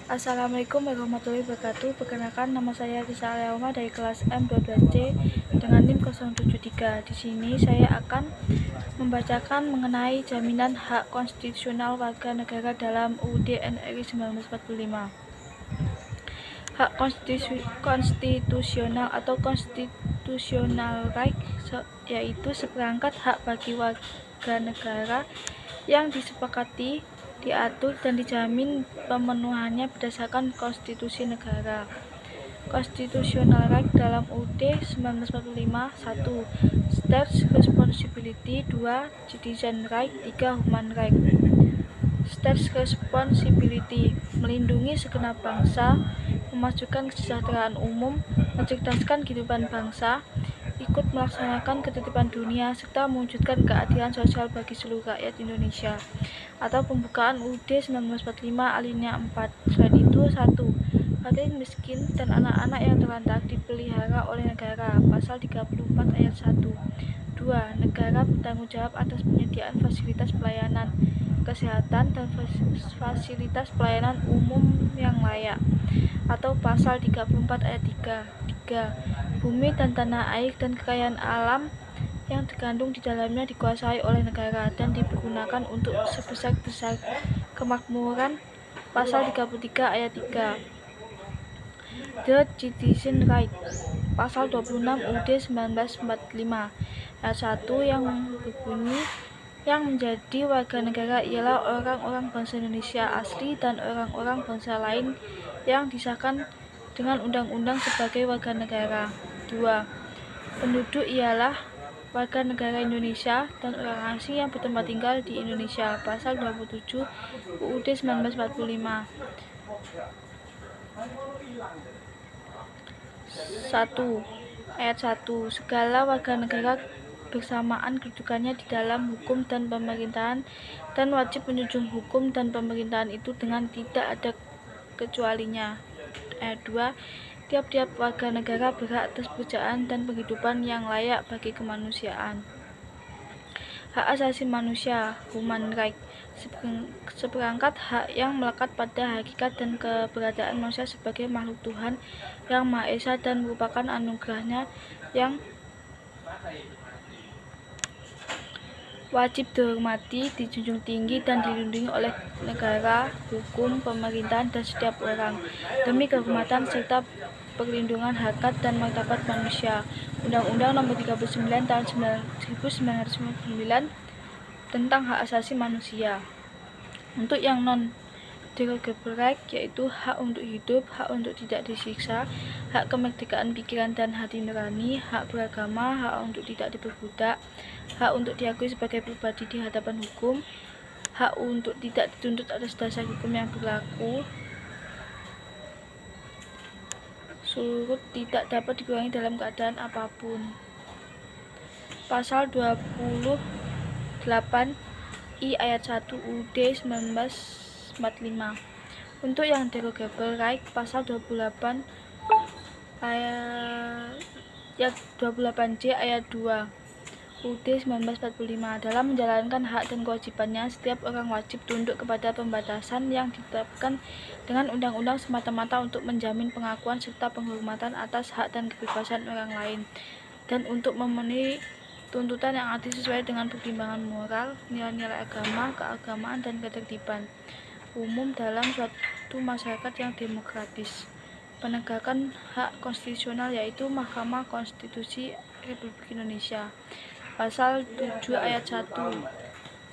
Assalamualaikum warahmatullahi wabarakatuh. Perkenalkan, nama saya Risa Leoma dari kelas M12C dengan NIM 073. Di sini saya akan membacakan mengenai jaminan hak konstitusional warga negara dalam UUD NRI 1945. Hak konstitusional atau constitutional right yaitu seperangkat hak bagi warga negara yang disepakati, diatur, dan dijamin pemenuhannya berdasarkan konstitusi negara. Constitutional right dalam UUD 1945: 1. State responsibility. 2. Citizen right. 3. Human right. State responsibility: melindungi segenap bangsa, memajukan kesejahteraan umum, mencerdaskan kehidupan bangsa, ikut melaksanakan ketertiban dunia, serta mewujudkan keadilan sosial bagi seluruh rakyat Indonesia. Atau pembukaan UUD 1945 alinea 4. Selain itu, 1. Fakir miskin dan anak-anak yang terlantar dipelihara oleh negara. Pasal 34 ayat 1. 2. Negara bertanggung jawab atas penyediaan fasilitas pelayanan kesehatan dan fasilitas pelayanan umum yang layak. Atau pasal 34 ayat 3. 3. Bumi dan tanah air dan kekayaan alam yang terkandung di dalamnya dikuasai oleh negara dan digunakan untuk sebesar-besar kemakmuran. Pasal 33 ayat 3. The Citizen Right. Pasal 26 UUD 1945 ayat 1 yang berbunyi, yang menjadi warga negara ialah orang-orang bangsa Indonesia asli dan orang-orang bangsa lain yang disahkan dengan undang-undang sebagai warga negara. 2. Penduduk ialah warga negara Indonesia dan orang asing yang bertempat tinggal di Indonesia. Pasal 27 UUD 1945. 1. Ayat 1. Segala warga negara bersamaan kedudukannya di dalam hukum dan pemerintahan dan wajib menjunjung hukum dan pemerintahan itu dengan tidak ada kecualinya. Ayat 2. Tiap-tiap warga negara berhak atas pekerjaan dan penghidupan yang layak bagi kemanusiaan. Hak asasi manusia, human right, seperangkat hak yang melekat pada hakikat dan keberadaan manusia sebagai makhluk Tuhan yang Maha Esa dan merupakan anugerahnya yang wajib dihormati, dijunjung tinggi, dan dilindungi oleh negara, hukum, pemerintahan, dan setiap orang, demi kehormatan serta perlindungan harkat dan martabat manusia. Undang-Undang Nomor 39 Tahun 1999 tentang hak asasi manusia. Untuk yang non-derogable right, yaitu hak untuk hidup, hak untuk tidak disiksa, hak kemerdekaan pikiran dan hati nurani, hak beragama, hak untuk tidak diperbudak, hak untuk diakui sebagai pribadi di hadapan hukum, hak untuk tidak dituntut atas dasar hukum yang berlaku, surut tidak dapat dikurangi dalam keadaan apapun. Pasal 28 I ayat 1 UUD 1945. Untuk yang derogable right, pasal 28 ayat 28J ayat 2 UUD 1945. Dalam menjalankan hak dan kewajibannya, setiap orang wajib tunduk kepada pembatasan yang ditetapkan dengan undang-undang semata-mata untuk menjamin pengakuan serta penghormatan atas hak dan kebebasan orang lain, dan untuk memenuhi tuntutan yang adil sesuai dengan pertimbangan moral, nilai-nilai agama, keagamaan, dan ketertiban umum dalam suatu masyarakat yang demokratis. Penegakan hak konstitusional yaitu Mahkamah Konstitusi Republik Indonesia. Pasal 7 ayat 1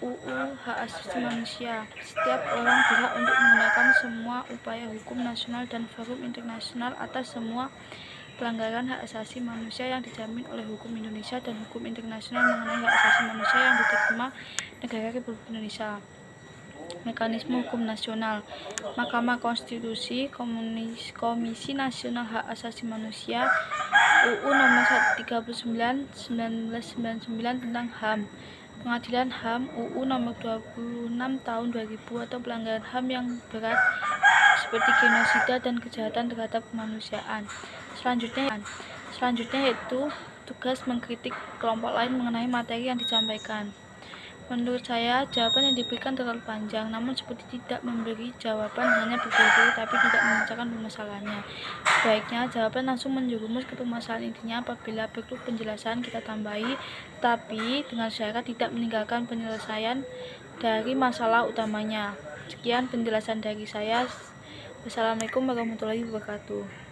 UU Hak Asasi Manusia. Setiap orang berhak untuk menggunakan semua upaya hukum nasional dan forum internasional atas semua pelanggaran hak asasi manusia yang dijamin oleh hukum Indonesia dan hukum internasional mengenai hak asasi manusia yang diterima negara Republik Indonesia. Mekanisme hukum nasional. Mahkamah Konstitusi, Komisi Nasional Hak Asasi Manusia, UU Nomor 39 1999 tentang HAM, Pengadilan HAM, UU Nomor 26 Tahun 2000 atau pelanggaran HAM yang berat seperti genosida dan kejahatan terhadap kemanusiaan. Selanjutnya yaitu tugas mengkritik kelompok lain mengenai materi yang disampaikan. Menurut saya, jawaban yang diberikan terlalu panjang, namun seperti tidak memberi jawaban, hanya berbeda tapi tidak menyelesaikan permasalahannya. Sebaiknya jawaban langsung menjerumus ke permasalahan intinya. Apabila perlu penjelasan kita tambahi, tapi dengan syarat tidak meninggalkan penyelesaian dari masalah utamanya. Sekian penjelasan dari saya. Wassalamualaikum warahmatullahi wabarakatuh.